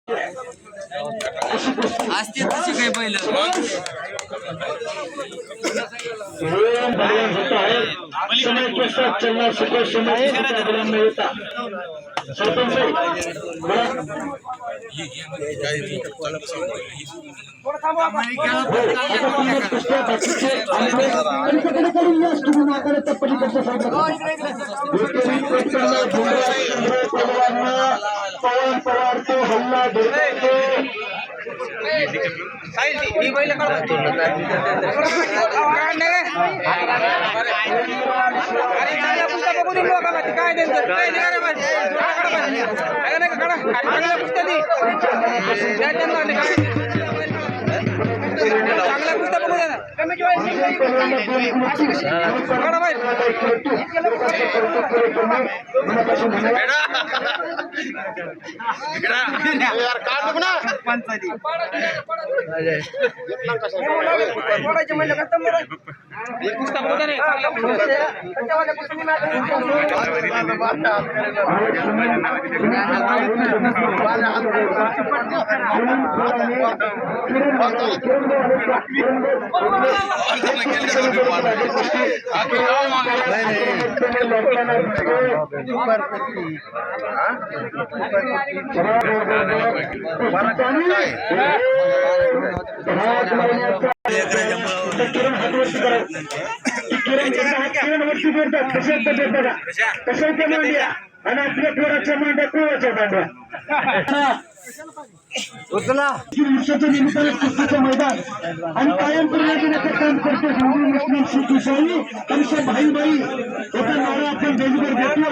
असते तशी काही पहिलं समय के साथ चलना सीखो, समय के साथ विलंब नहीं होता। सरपंच साहब पवन पवार को हल्ला आणि आपल्या पोराच्या मांड्या कोणाच्या मांड्या वर्षाच्या निमित्ताने कुस्तीचं मैदान आणि कायम पर्यटनाचं काम करतो हिंदू मुस्लिम शीख ईसाई आमच्या भाई एका नारा आपण देशभर देतो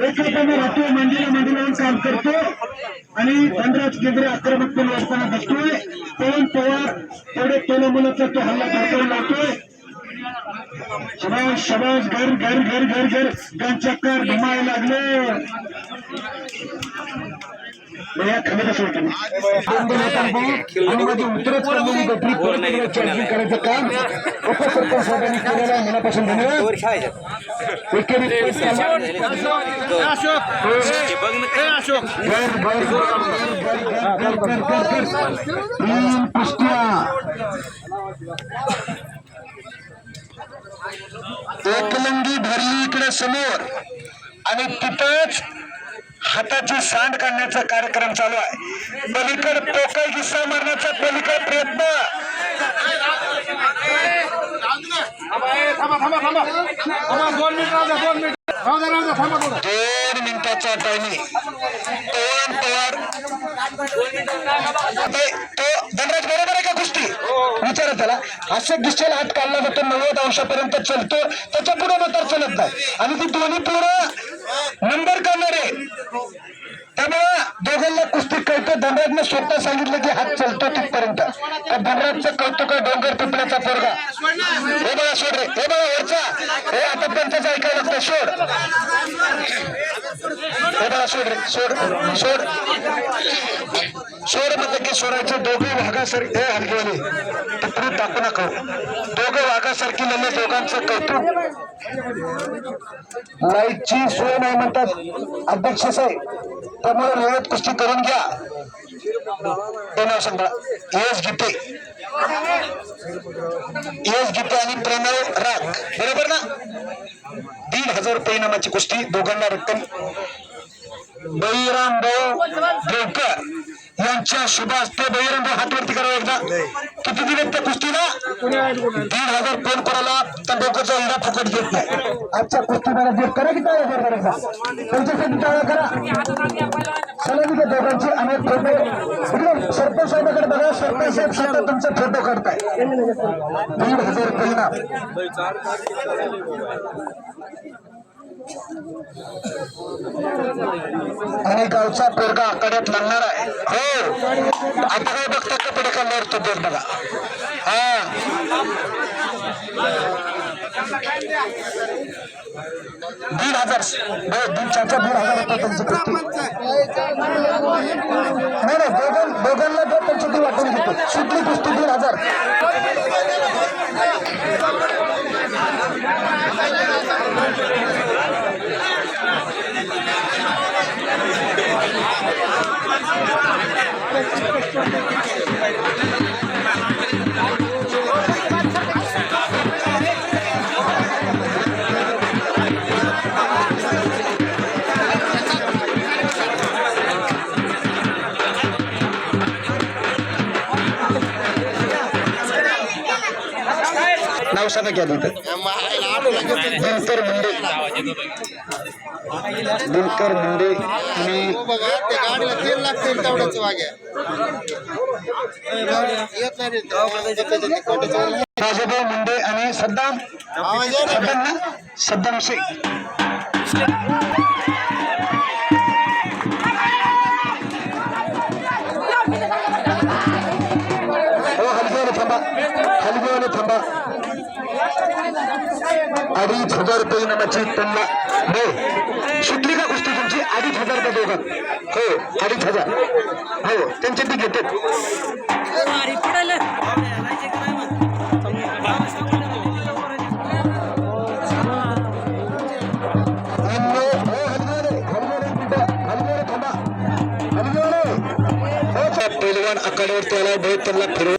एकमेकांना राहतो मांडीला मांडी लावून काम करतो आणि धनराज केंद्रे आक्रमकपणे असताना बसतोय पवन पवार तेवढे तोला मुलाचा तो हल्ला करताना लावतोय शबाश शबाश घर घर घर घर घर गंचक्कर घुमायला लागले करायचं काम उपसरपंच साहेबांनी केलेलं आहे मनापासून धन्यवाद एकलंगी भरली इकडे समोर आणि तिथंच हाताची सांड काढण्याचा कार्यक्रम चालू आहे पलीकड पोकळ दिसा मारण्याचा पलीकड प्रयत्न 2 मिनिटाचा टायमिंग पवार तो धनराज बरोबर आहे का कुस्ती विचारा त्याला असं दिसेल हात काढला जातो 90 अंशापर्यंत चलतो त्याच्या पुढे नंतर चलत नाही आणि ती दोन्ही पुढे नंबर करणारे त्यामुळे दोघांना कुस्ती कळतं धनराजने स्वतः सांगितलं की हात चलतो तिथपर्यंत धनराजचं कौतुक डोंगर पिपळ्याचा पोरगा हे बघा सोड रे हे बघा वरचा हे आता त्यांचंच ऐकायला लागतं सोड हे बघा सोड रे सोड सोड सोड म्हटलं की सोडायचं दोघे वाघासारखे हे हलगेवाले तिकडून टाकू नका दोघं वाघासारखी लढले दोघांचं कौतुक लाईटची सोय नाही म्हणतात अध्यक्ष साहेब त्यामुळे वेळेत कुस्ती करून घ्या हे नाव सांगा यश गीते आणि प्रणव राग बरोबर ना 1,500 रुपये इनामाची कुस्ती दोघांना रक्कम बळीराम देवकर यांच्या शुभ हस्ते बळीराम हात वरती करावा एकदा किती दिलेत त्या कुस्तीला 1,500 फोन करायला त्या डोक्याचा हिरा फुकट देत नाही आजच्या कुस्ती मला देत करा की टाळ्या करता त्यांच्यासाठी टाळ्या करा सलामी त्या दोघांची अनेक फोटो सरपंच साहेबांकडे बघा सरपंच साहेब स्वतः तुमचे फोटो काढताय 1,500 रुपये इनाम आणि गावचा पोरगा आखाड्यात लागणार आहे हो आता काय बघता का पुढे काढल्यावर तो देत बघा हा 1,500 चाचा 1,500 रुपये त्यांची कुस्ती नाही दोघांना त्यांची ती वाटून घेतो सुटली कुस्ती 1,500 Thank you. कशापैकी आली तर दिनकर मुंडे आणि बघा त्या गाडीला तेल लागते तेवढंच वाग्या येत नाही राजाभाऊ मुंडे आणि सद्दाम सद्दाम ना सद्दाम शेख हो हलगीवाले थांबा हलगीवाले थांबा 2,500 रुपये इनामाची त्यांना हो सुटली का कुस्ती तुमची 2,500 रुपये दोघात हो 2,500 हो त्यांचे ती घेतात पैलवान आखाड्यावर त्याला बहुत त्यांना फिरव